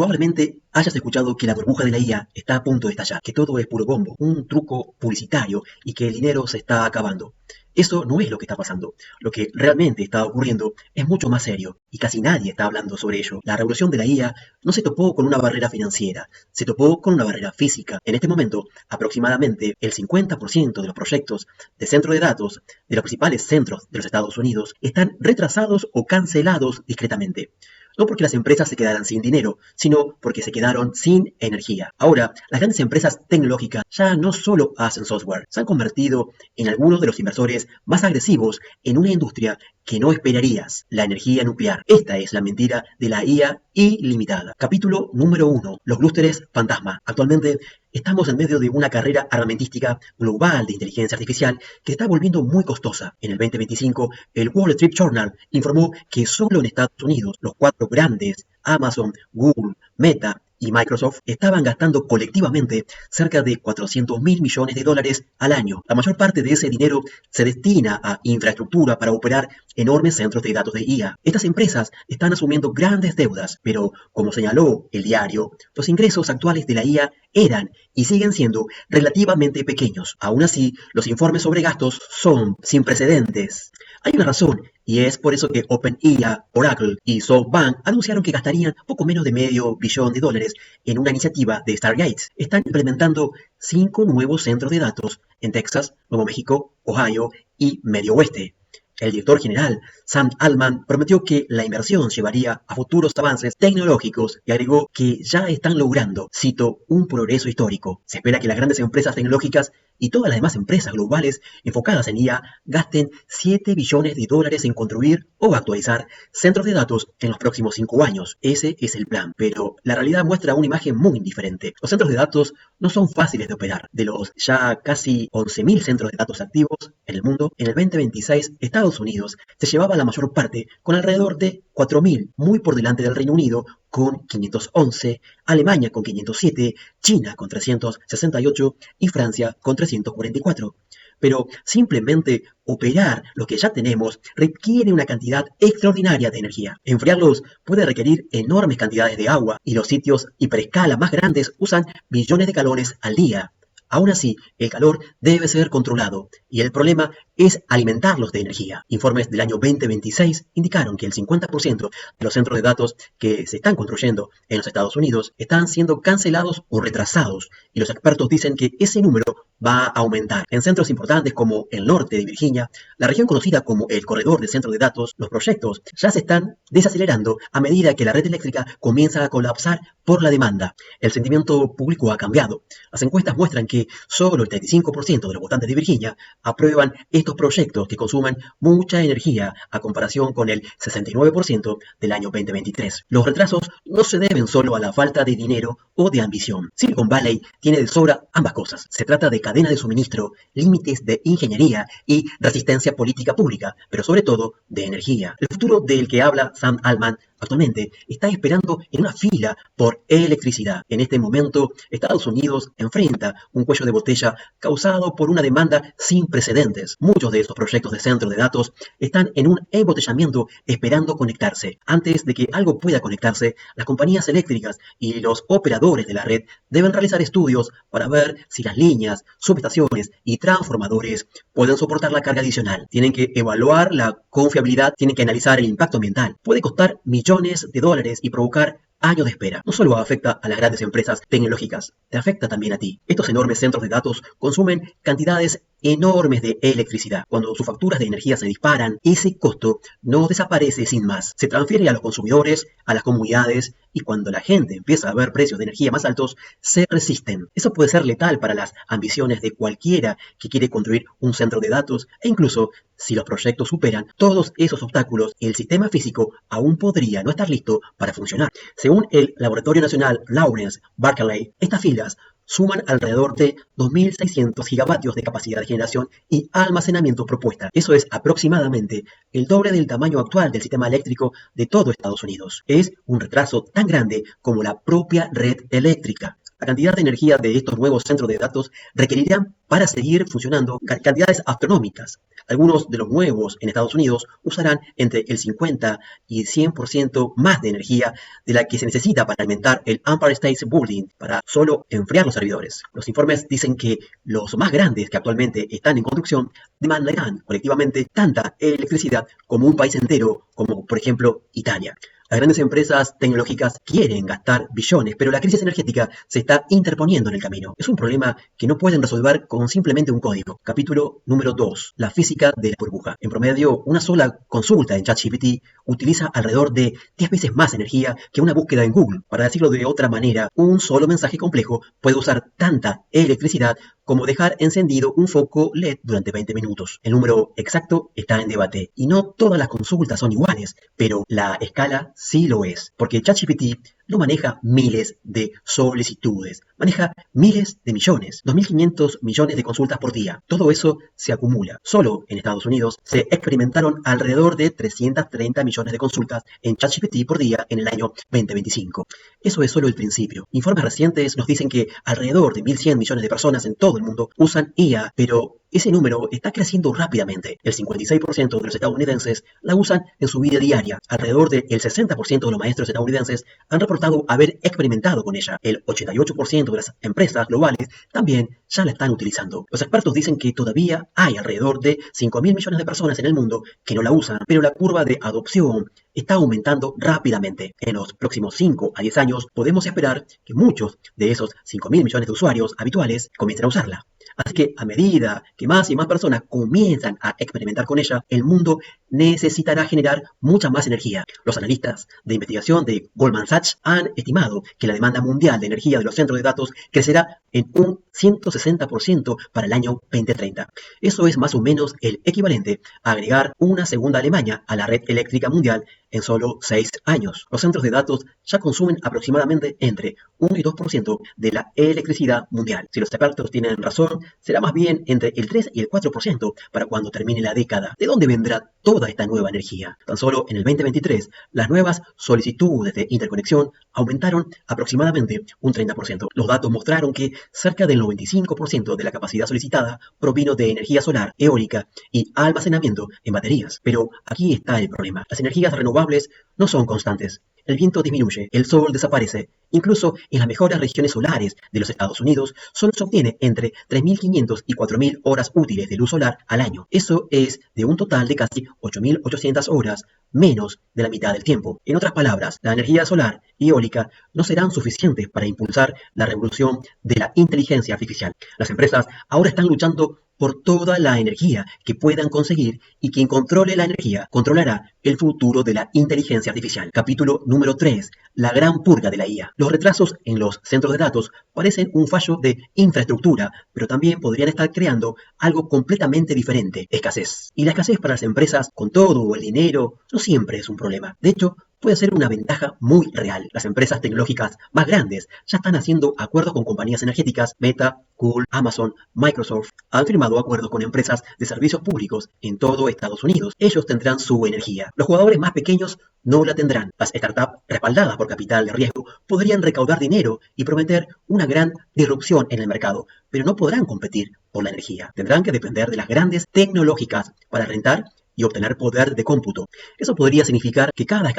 Probablemente hayas escuchado que la burbuja de la IA está a punto de estallar, que todo es puro bombo, un truco publicitario y que el dinero se está acabando. Eso no es lo que está pasando. Lo que realmente está ocurriendo es mucho más serio y casi nadie está hablando sobre ello. La revolución de la IA no se topó con una barrera financiera, se topó con una barrera física. En este momento, aproximadamente el 50% de los proyectos de centro de datos de los principales centros de los Estados Unidos están retrasados o cancelados discretamente. No porque las empresas se quedaran sin dinero, sino porque se quedaron sin energía. Ahora, las grandes empresas tecnológicas ya no solo hacen software, se han convertido en algunos de los inversores más agresivos en una industria que no esperarías, la energía nuclear. Esta es la mentira de la IA ilimitada. Capítulo número 1. Los clústeres fantasma. Actualmente estamos en medio de una carrera armamentística global de inteligencia artificial que está volviendo muy costosa. En el 2025, el Wall Street Journal informó que solo en Estados Unidos los cuatro grandes, Amazon, Google, Meta y Microsoft, estaban gastando colectivamente cerca de 400 mil millones de dólares al año. La mayor parte de ese dinero se destina a infraestructura para operar enormes centros de datos de IA. Estas empresas están asumiendo grandes deudas, pero como señaló el diario, los ingresos actuales de la IA eran y siguen siendo relativamente pequeños. Aún así, los informes sobre gastos son sin precedentes. Hay una razón, y es por eso que OpenIA, Oracle y SoftBank anunciaron que gastarían poco menos de $500 millones en una iniciativa de Stargate. Están implementando 5 nuevos centros de datos en Texas, Nuevo México, Ohio y Medio Oeste. El director general, Sam Altman, prometió que la inversión llevaría a futuros avances tecnológicos y agregó que ya están logrando, cito, un progreso histórico. Se espera que las grandes empresas tecnológicas y todas las demás empresas globales enfocadas en IA gasten $7 billones en construir o actualizar centros de datos en los próximos 5 años. Ese es el plan, pero la realidad muestra una imagen muy diferente. Los centros de datos no son fáciles de operar. De los ya casi 11.000 centros de datos activos en el mundo, en el 2026 Estados Unidos se llevaba la mayor parte con alrededor de 4.000, muy por delante del Reino Unido con 511, Alemania con 507, China con 368 y Francia con 344. Pero simplemente operar lo que ya tenemos requiere una cantidad extraordinaria de energía. Enfriarlos puede requerir enormes cantidades de agua y los sitios hiperescala más grandes usan millones de galones al día. Aún así, el calor debe ser controlado y el problema es alimentarlos de energía. Informes del año 2026 indicaron que el 50% de los centros de datos que se están construyendo en los Estados Unidos están siendo cancelados o retrasados y los expertos dicen que ese número va a aumentar. En centros importantes como el norte de Virginia, la región conocida como el corredor de centros de datos, los proyectos ya se están desacelerando a medida que la red eléctrica comienza a colapsar por la demanda. El sentimiento público ha cambiado. Las encuestas muestran que solo el 35% de los votantes de Virginia aprueban estos proyectos que consumen mucha energía a comparación con el 69% del año 2023. Los retrasos no se deben solo a la falta de dinero o de ambición. Silicon Valley tiene de sobra ambas cosas. Se trata de cadena de suministro, límites de ingeniería y resistencia política pública, pero sobre todo de energía. El futuro del que habla Sam Altman actualmente está esperando en una fila por electricidad. En este momento, Estados Unidos enfrenta un cuello de botella causado por una demanda sin precedentes. Muchos de estos proyectos de centros de datos están en un embotellamiento esperando conectarse. Antes de que algo pueda conectarse, las compañías eléctricas y los operadores de la red deben realizar estudios para ver si las líneas, subestaciones y transformadores pueden soportar la carga adicional. Tienen que evaluar la confiabilidad, tienen que analizar el impacto ambiental. Puede costar millones de dólares y provocar años de espera. No solo afecta a las grandes empresas tecnológicas, te afecta también a ti. Estos enormes centros de datos consumen cantidades enormes de electricidad. Cuando sus facturas de energía se disparan, ese costo no desaparece sin más. Se transfiere a los consumidores, a las comunidades, y cuando la gente empieza a ver precios de energía más altos, se resisten. Eso puede ser letal para las ambiciones de cualquiera que quiere construir un centro de datos, e incluso si los proyectos superan todos esos obstáculos, el sistema físico aún podría no estar listo para funcionar. Según el Laboratorio Nacional Lawrence Berkeley, estas filas suman alrededor de 2.600 gigavatios de capacidad de generación y almacenamiento propuesta. Eso es aproximadamente el doble del tamaño actual del sistema eléctrico de todo Estados Unidos. Es un retraso tan grande como la propia red eléctrica. La cantidad de energía de estos nuevos centros de datos requerirán para seguir funcionando cantidades astronómicas. Algunos de los nuevos en Estados Unidos usarán entre el 50 y 100% más de energía de la que se necesita para alimentar el Empire State Building para solo enfriar los servidores. Los informes dicen que los más grandes que actualmente están en construcción demandarán colectivamente tanta electricidad como un país entero, como por ejemplo Italia. Las grandes empresas tecnológicas quieren gastar billones, pero la crisis energética se está interponiendo en el camino. Es un problema que no pueden resolver con simplemente un código. Capítulo número 2. La física de la burbuja. En promedio, una sola consulta en ChatGPT utiliza alrededor de 10 veces más energía que una búsqueda en Google. Para decirlo de otra manera, un solo mensaje complejo puede usar tanta electricidad como dejar encendido un foco LED durante 20 minutos. El número exacto está en debate y no todas las consultas son iguales, pero la escala sí lo es, porque ChatGPT no maneja miles de solicitudes, maneja miles de millones, 2.500 millones de consultas por día. Todo eso se acumula. Solo en Estados Unidos se experimentaron alrededor de 330 millones de consultas en ChatGPT por día en el año 2025. Eso es solo el principio. Informes recientes nos dicen que alrededor de 1.100 millones de personas en todo el mundo usan IA, pero ese número está creciendo rápidamente. El 56% de los estadounidenses la usan en su vida diaria. Alrededor del 60% de los maestros estadounidenses han reportado haber experimentado con ella. El 88% de las empresas globales también ya la están utilizando. Los expertos dicen que todavía hay alrededor de 5.000 millones de personas en el mundo que no la usan, pero la curva de adopción está aumentando rápidamente. En los próximos 5 a 10 años podemos esperar que muchos de esos 5.000 millones de usuarios habituales comiencen a usarla. Así que a medida que más y más personas comienzan a experimentar con ella, el mundo necesitará generar mucha más energía. Los analistas de investigación de Goldman Sachs han estimado que la demanda mundial de energía de los centros de datos crecerá en un 160% para el año 2030. Eso es más o menos el equivalente a agregar una segunda Alemania a la red eléctrica mundial en solo 6 años. Los centros de datos ya consumen aproximadamente entre 1 y 2% de la electricidad mundial. Si los expertos tienen razón, será más bien entre el 3 y el 4% para cuando termine la década. ¿De dónde vendrá toda esta nueva energía? Tan solo en el 2023, las nuevas solicitudes de interconexión aumentaron aproximadamente un 30%. Los datos mostraron que cerca del 95% de la capacidad solicitada provino de energía solar, eólica y almacenamiento en baterías. Pero aquí está el problema. Las energías renovables no son constantes. El viento disminuye, el sol desaparece. Incluso en las mejores regiones solares de los Estados Unidos, solo se obtiene entre 3.500 y 4.000 horas útiles de luz solar al año. Eso es de un total de casi 8.800 horas, menos de la mitad del tiempo. En otras palabras, la energía solar y eólica no serán suficientes para impulsar la revolución de la inteligencia artificial. Las empresas ahora están luchando por toda la energía que puedan conseguir, y quien controle la energía controlará el futuro de la inteligencia artificial. Capítulo número 3. La gran purga de la IA. Los retrasos en los centros de datos parecen un fallo de infraestructura, pero también podrían estar creando algo completamente diferente: escasez. Y la escasez para las empresas con todo el dinero no siempre es un problema. De hecho, puede ser una ventaja muy real. Las empresas tecnológicas más grandes ya están haciendo acuerdos con compañías energéticas. Meta, Google, Amazon, Microsoft han firmado acuerdos con empresas de servicios públicos en todo Estados Unidos. Ellos tendrán su energía. Los jugadores más pequeños no la tendrán. Las startups respaldadas por capital de riesgo podrían recaudar dinero y prometer una gran disrupción en el mercado, pero no podrán competir por la energía. Tendrán que depender de las grandes tecnológicas para rentar y obtener poder de cómputo. Eso podría significar que cada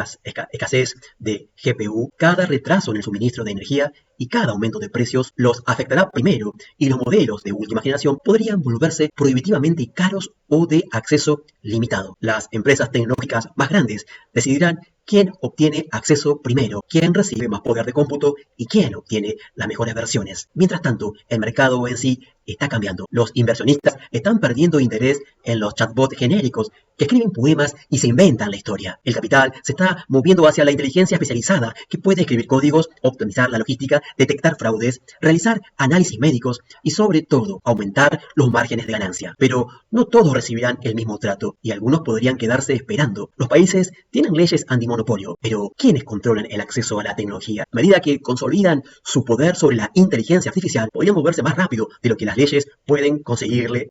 escasez de GPU, cada retraso en el suministro de energía y cada aumento de precios los afectará primero, y los modelos de última generación podrían volverse prohibitivamente caros o de acceso limitado. Las empresas tecnológicas más grandes decidirán quién obtiene acceso primero, quién recibe más poder de cómputo y quién obtiene las mejores versiones. Mientras tanto, el mercado en sí está cambiando. Los inversionistas están perdiendo interés en los chatbots genéricos que escriben poemas y se inventan la historia. El capital se está moviendo hacia la inteligencia especializada que puede escribir códigos, optimizar la logística, detectar fraudes, realizar análisis médicos y, sobre todo, aumentar los márgenes de ganancia. Pero no todos recibirán el mismo trato y algunos podrían quedarse esperando. Los países tienen leyes antimonopolio, pero ¿quiénes controlan el acceso a la tecnología? A medida que consolidan su poder sobre la inteligencia artificial, podrían moverse más rápido de lo que las leyes pueden seguirle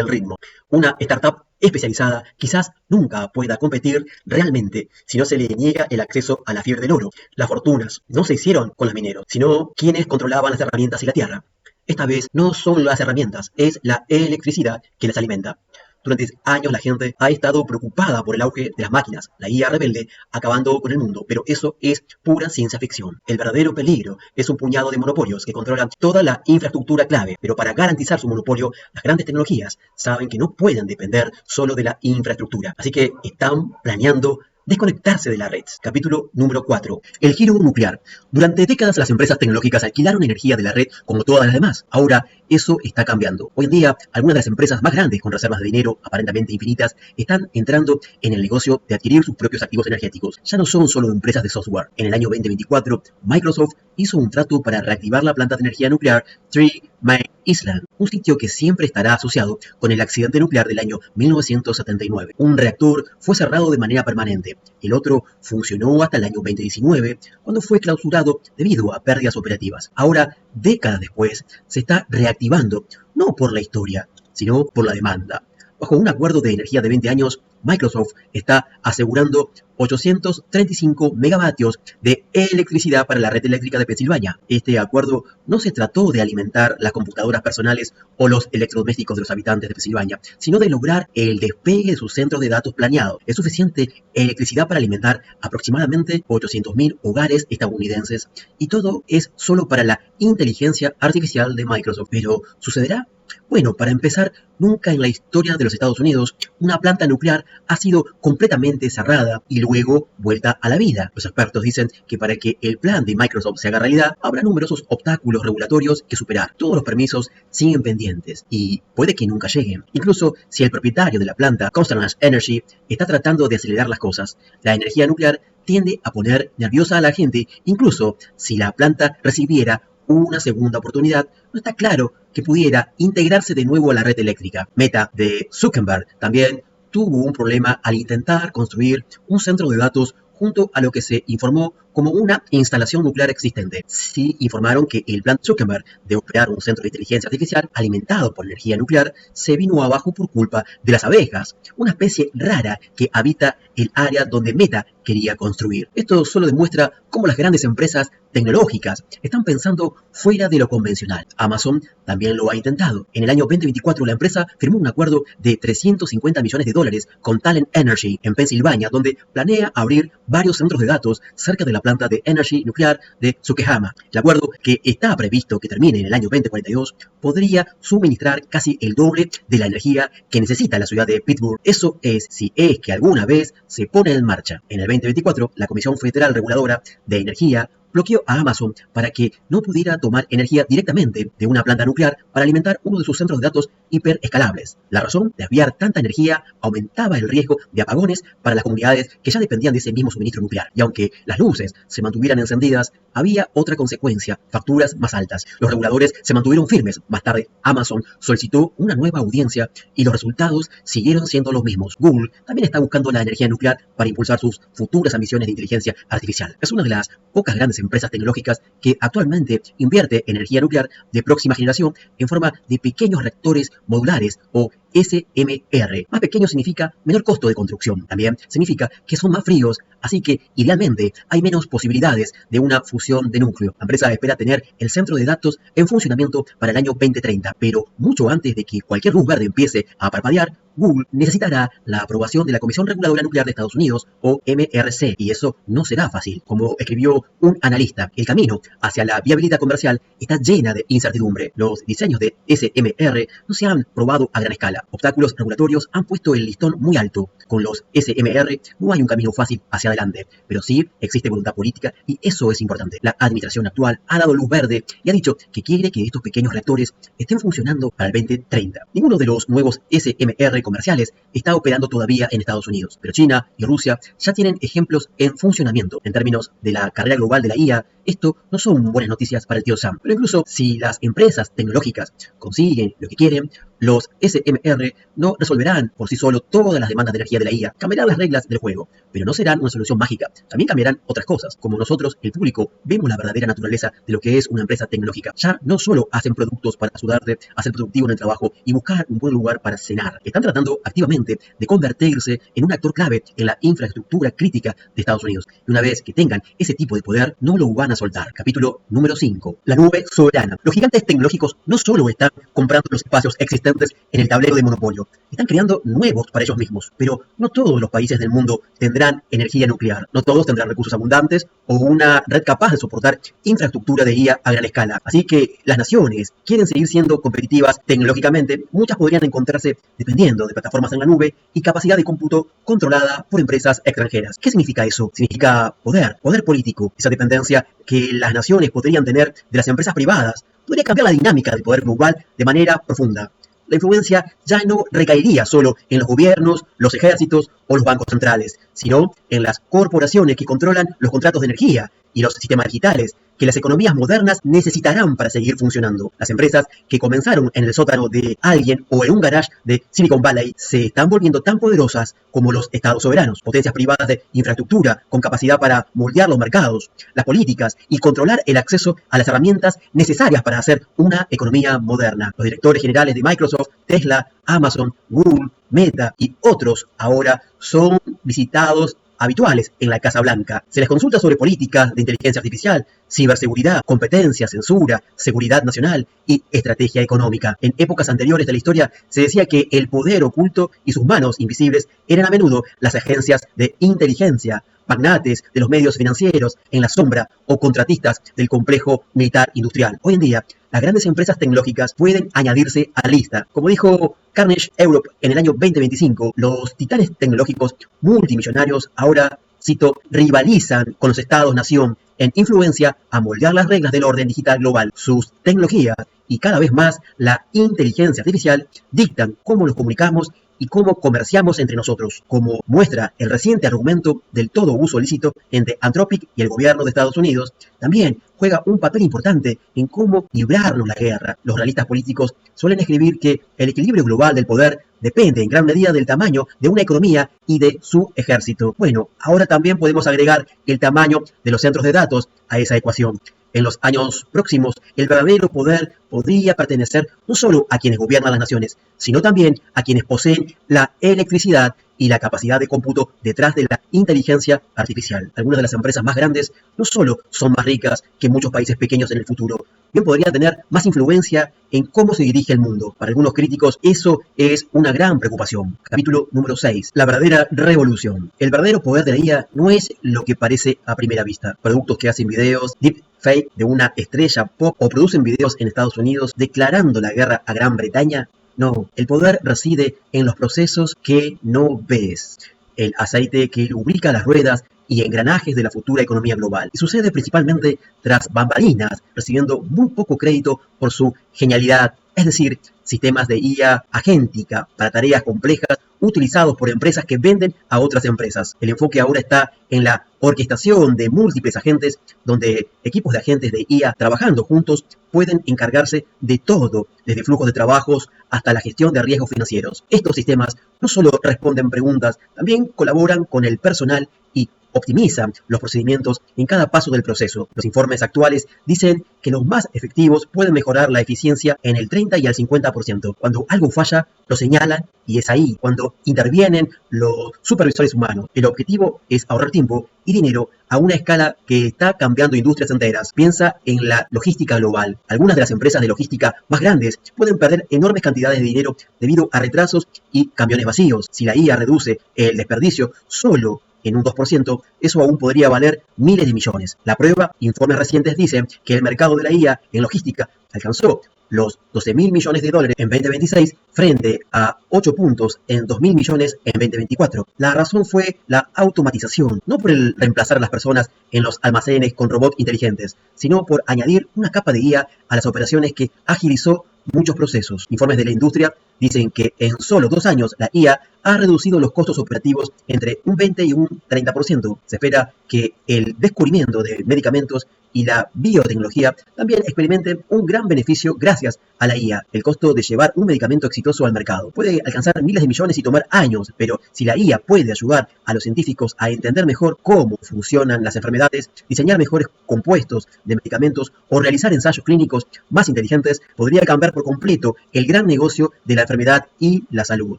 el ritmo. Una startup especializada quizás nunca pueda competir realmente si no se le niega el acceso a la fiebre del oro. Las fortunas no se hicieron con los mineros, sino quienes controlaban las herramientas y la tierra. Esta vez no son las herramientas, es la electricidad que las alimenta. Durante años la gente ha estado preocupada por el auge de las máquinas, la IA rebelde, acabando con el mundo, pero eso es pura ciencia ficción. El verdadero peligro es un puñado de monopolios que controlan toda la infraestructura clave, pero para garantizar su monopolio, las grandes tecnologías saben que no pueden depender solo de la infraestructura, así que están planeando desconectarse de la red. Capítulo número 4. El giro nuclear. Durante décadas las empresas tecnológicas alquilaron energía de la red como todas las demás. Ahora eso está cambiando. Hoy en día, algunas de las empresas más grandes con reservas de dinero aparentemente infinitas están entrando en el negocio de adquirir sus propios activos energéticos. Ya no son solo empresas de software. En el año 2024, Microsoft hizo un trato para reactivar la planta de energía nuclear Three Mile Island, un sitio que siempre estará asociado con el accidente nuclear del año 1979. Un reactor fue cerrado de manera permanente. El otro funcionó hasta el año 2019, cuando fue clausurado debido a pérdidas operativas. Ahora, décadas después, se está reactivando, no por la historia, sino por la demanda. Bajo un acuerdo de energía de 20 años, Microsoft está asegurando 835 megavatios de electricidad para la red eléctrica de Pensilvania. Este acuerdo no se trató de alimentar las computadoras personales o los electrodomésticos de los habitantes de Pensilvania, sino de lograr el despegue de sus centros de datos planeados. Es suficiente electricidad para alimentar aproximadamente 800.000 hogares estadounidenses, y todo es solo para la inteligencia artificial de Microsoft. ¿Pero sucederá? Bueno, para empezar, nunca en la historia de los Estados Unidos una planta nuclear ha sido completamente cerrada y luego vuelta a la vida. Los expertos dicen que para que el plan de Microsoft se haga realidad, habrá numerosos obstáculos regulatorios que superar. Todos los permisos siguen pendientes y puede que nunca lleguen. Incluso si el propietario de la planta, Constellation Energy, está tratando de acelerar las cosas, la energía nuclear tiende a poner nerviosa a la gente. Incluso si la planta recibiera una segunda oportunidad, no está claro que pudiera integrarse de nuevo a la red eléctrica. Meta de Zuckerberg también tuvo un problema al intentar construir un centro de datos junto a lo que se informó como una instalación nuclear existente. Sí informaron que el plan Zuckerberg de operar un centro de inteligencia artificial alimentado por energía nuclear se vino abajo por culpa de las abejas, una especie rara que habita el área donde Meta quería construir. Esto solo demuestra cómo las grandes empresas tecnológicas están pensando fuera de lo convencional. Amazon también lo ha intentado. En el año 2024 la empresa firmó un acuerdo de $350 millones con Talent Energy en Pensilvania, donde planea abrir varios centros de datos cerca de la planta de energía nuclear de Susquehanna. El acuerdo, que está previsto que termine en el año 2042, podría suministrar casi el doble de la energía que necesita la ciudad de Pittsburgh. Eso es si es que alguna vez se pone en marcha. En el 2024, la Comisión Federal Reguladora de Energía bloqueó a Amazon para que no pudiera tomar energía directamente de una planta nuclear para alimentar uno de sus centros de datos hiperescalables. La razón: desviar tanta energía aumentaba el riesgo de apagones para las comunidades que ya dependían de ese mismo suministro nuclear. Y aunque las luces se mantuvieran encendidas, había otra consecuencia: facturas más altas. Los reguladores se mantuvieron firmes. Más tarde, Amazon solicitó una nueva audiencia y los resultados siguieron siendo los mismos. Google también está buscando la energía nuclear para impulsar sus futuras ambiciones de inteligencia artificial. Es una de las pocas grandes empresas tecnológicas que actualmente invierte en energía nuclear de próxima generación en forma de pequeños reactores modulares o SMR. Más pequeño significa menor costo de construcción. También significa que son más fríos, así que idealmente hay menos posibilidades de una fusión de núcleo. La empresa espera tener el centro de datos en funcionamiento para el año 2030, pero mucho antes de que cualquier luz verde empiece a parpadear, Google necesitará la aprobación de la Comisión Reguladora Nuclear de Estados Unidos, o MRC, y eso no será fácil. Como escribió un analista, el camino hacia la viabilidad comercial está llena de incertidumbre. Los diseños de SMR no se han probado a gran escala. Obstáculos regulatorios han puesto el listón muy alto. Con los SMR no hay un camino fácil hacia adelante, pero sí existe voluntad política, y eso es importante. La administración actual ha dado luz verde y ha dicho que quiere que estos pequeños reactores estén funcionando para el 2030. Ninguno de los nuevos SMR comerciales está operando todavía en Estados Unidos, pero China y Rusia ya tienen ejemplos en funcionamiento. En términos de la carrera global de la IA, esto no son buenas noticias para el tío Sam. Pero incluso si las empresas tecnológicas consiguen lo que quieren, Los SMR no resolverán por sí solo todas las demandas de energía de la IA, cambiarán las reglas del juego, pero no serán una solución mágica. También cambiarán otras cosas, como nosotros, el público, vemos la verdadera naturaleza de lo que es una empresa tecnológica. Ya no solo hacen productos para ayudarte a ser productivo en el trabajo y buscar un buen lugar para cenar. Están tratando activamente de convertirse en un actor clave en la infraestructura crítica de Estados Unidos. Y una vez que tengan ese tipo de poder, no lo van a soltar. Capítulo número 5. La nube soberana. Los gigantes tecnológicos no solo están comprando los espacios existentes en el tablero de monopolio, están creando nuevos para ellos mismos. Pero no todos los países del mundo tendrán energía nuclear. No todos tendrán recursos abundantes o una red capaz de soportar infraestructura de IA a gran escala. Así que las naciones quieren seguir siendo competitivas tecnológicamente. Muchas podrían encontrarse dependiendo de plataformas en la nube y capacidad de cómputo controlada por empresas extranjeras. ¿Qué significa eso? Significa poder político. Esa dependencia que las naciones podrían tener de las empresas privadas podría cambiar la dinámica del poder global de manera profunda. La influencia ya no recaería solo en los gobiernos, los ejércitos o los bancos centrales, sino en las corporaciones que controlan los contratos de energía y los sistemas digitales que las economías modernas necesitarán para seguir funcionando. Las empresas que comenzaron en el sótano de alguien o en un garage de Silicon Valley se están volviendo tan poderosas como los estados soberanos, potencias privadas de infraestructura con capacidad para moldear los mercados, las políticas y controlar el acceso a las herramientas necesarias para hacer una economía moderna. Los directores generales de Microsoft, Tesla, Amazon, Google, Meta y otros ahora son visitados habituales en la Casa Blanca. Se les consulta sobre políticas de inteligencia artificial, ciberseguridad, competencia, censura, seguridad nacional y estrategia económica. En épocas anteriores de la historia se decía que el poder oculto y sus manos invisibles eran a menudo las agencias de inteligencia, magnates de los medios financieros en la sombra o contratistas del complejo militar industrial. Hoy en día, las grandes empresas tecnológicas pueden añadirse a la lista. Como dijo Carnegie Europe en el año 2025, los titanes tecnológicos multimillonarios ahora, cito, rivalizan con los estados-nación en influencia a moldear las reglas del orden digital global. Sus tecnologías y cada vez más la inteligencia artificial dictan cómo nos comunicamos y cómo comerciamos entre nosotros, como muestra el reciente argumento del todo uso lícito entre Anthropic y el gobierno de Estados Unidos. También juega un papel importante en cómo librarnos la guerra. Los realistas políticos suelen escribir que el equilibrio global del poder depende en gran medida del tamaño de una economía y de su ejército. Bueno, ahora también podemos agregar el tamaño de los centros de datos a esa ecuación. En los años próximos, el verdadero poder podría pertenecer no solo a quienes gobiernan las naciones, sino también a quienes poseen la electricidad y la capacidad de cómputo detrás de la inteligencia artificial. Algunas de las empresas más grandes no solo son más ricas que muchos países pequeños en el futuro, bien podrían tener más influencia en cómo se dirige el mundo. Para algunos críticos, eso es una gran preocupación. Capítulo número 6. La verdadera revolución. El verdadero poder de la IA no es lo que parece a primera vista. Productos que hacen videos, deepfake de una estrella pop o producen videos en Estados Unidos declarando la guerra a Gran Bretaña. No, el poder reside en los procesos que no ves, el aceite que lubrica las ruedas y engranajes de la futura economía global. Y sucede principalmente tras bambalinas, recibiendo muy poco crédito por su genialidad, es decir, sistemas de IA agéntica para tareas complejas utilizados por empresas que venden a otras empresas. El enfoque ahora está en la orquestación de múltiples agentes, donde equipos de agentes de IA trabajando juntos pueden encargarse de todo, desde flujos de trabajos hasta la gestión de riesgos financieros. Estos sistemas no solo responden preguntas, también colaboran con el personal y optimizan los procedimientos en cada paso del proceso. Los informes actuales dicen que los más efectivos pueden mejorar la eficiencia en el 30 y el 50%. Cuando algo falla, lo señalan y es ahí cuando intervienen los supervisores humanos. El objetivo es ahorrar tiempo y dinero a una escala que está cambiando industrias enteras. Piensa en la logística global. Algunas de las empresas de logística más grandes pueden perder enormes cantidades de dinero debido a retrasos y camiones vacíos. Si la IA reduce el desperdicio solo en un 2%, eso aún podría valer miles de millones. La prueba, informes recientes dicen que el mercado de la IA en logística alcanzó los 12.000 millones de dólares en 2026 frente a 8 puntos en 2.000 millones en 2024. La razón fue la automatización, no por el reemplazar a las personas en los almacenes con robots inteligentes, sino por añadir una capa de IA a las operaciones que agilizó muchos procesos. Informes de la industria dicen que en solo 2 años la IA ha reducido los costos operativos entre un 20 y un 30%. Se espera que el descubrimiento de medicamentos y la biotecnología también experimenten un gran beneficio gracias a la IA. El costo de llevar un medicamento exitoso al mercado puede alcanzar miles de millones y tomar años, pero si la IA puede ayudar a los científicos a entender mejor cómo funcionan las enfermedades, diseñar mejores compuestos de medicamentos o realizar ensayos clínicos más inteligentes, podría cambiar por completo el gran negocio de la enfermedad y la salud.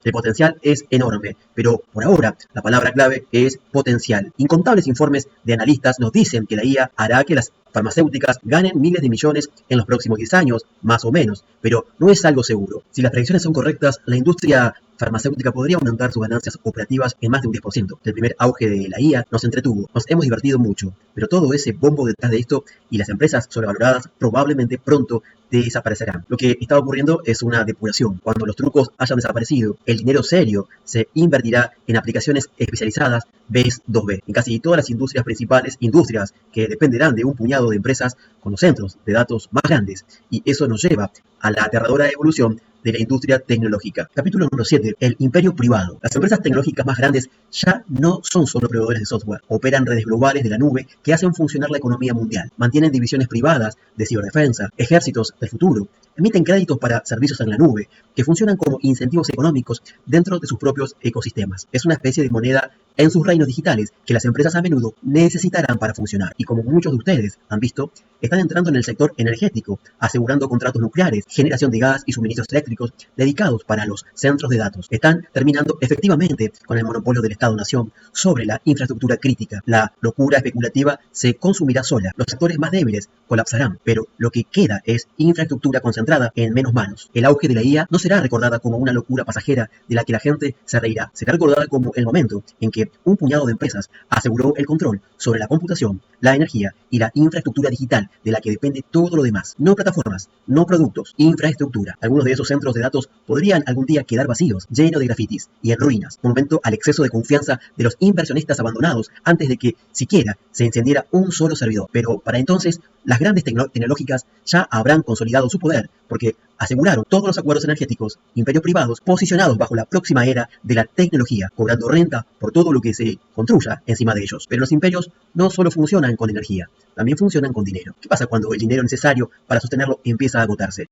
El potencial es enorme, pero por ahora la palabra clave es potencial. Incontables informes de analistas nos dicen que la IA hará que las farmacéuticas ganen miles de millones en los próximos 10 años, más o menos, pero no es algo seguro. Si las predicciones son correctas, la industria farmacéutica podría aumentar sus ganancias operativas en más de un 10%. El primer auge de la IA nos entretuvo, nos hemos divertido mucho, pero todo ese bombo detrás de esto y las empresas sobrevaloradas probablemente pronto desaparecerán. Lo que está ocurriendo es una depuración. Cuando los trucos hayan desaparecido, el dinero serio se invertirá en aplicaciones especializadas B2B en casi todas las industrias principales, industrias que dependerán de un puñado de empresas con los centros de datos más grandes, y eso nos lleva a la aterradora evolución de la industria tecnológica. Capítulo número 7. El imperio privado. Las empresas tecnológicas más grandes ya no son solo proveedores de software. Operan redes globales de la nube que hacen funcionar la economía mundial. Mantienen divisiones privadas de ciberdefensa, ejércitos del futuro. Emiten créditos para servicios en la nube que funcionan como incentivos económicos dentro de sus propios ecosistemas. Es una especie de moneda en sus reinos digitales que las empresas a menudo necesitarán para funcionar. Y como muchos de ustedes han visto, están entrando en el sector energético, asegurando contratos nucleares, generación de gas y suministros eléctricos dedicados para los centros de datos. Están terminando efectivamente con el monopolio del Estado-Nación sobre la infraestructura crítica. La locura especulativa se consumirá sola. Los sectores más débiles colapsarán, pero lo que queda es infraestructura concentrada en menos manos. El auge de la IA no será recordada como una locura pasajera de la que la gente se reirá. Será recordada como el momento en que un puñado de empresas aseguró el control sobre la computación, la energía y la infraestructura digital de la que depende todo lo demás. No plataformas, no productos, infraestructura. Algunos de esos centros de datos podrían algún día quedar vacíos, llenos de grafitis y en ruinas, monumento al exceso de confianza de los inversionistas abandonados antes de que siquiera se encendiera un solo servidor. Pero para entonces, las grandes tecnológicas ya habrán consolidado su poder, porque aseguraron todos los acuerdos energéticos, imperios privados posicionados bajo la próxima era de la tecnología, cobrando renta por todo lo que se construya encima de ellos. Pero los imperios no solo funcionan con energía, también funcionan con dinero. ¿Qué pasa cuando el dinero necesario para sostenerlo empieza a agotarse?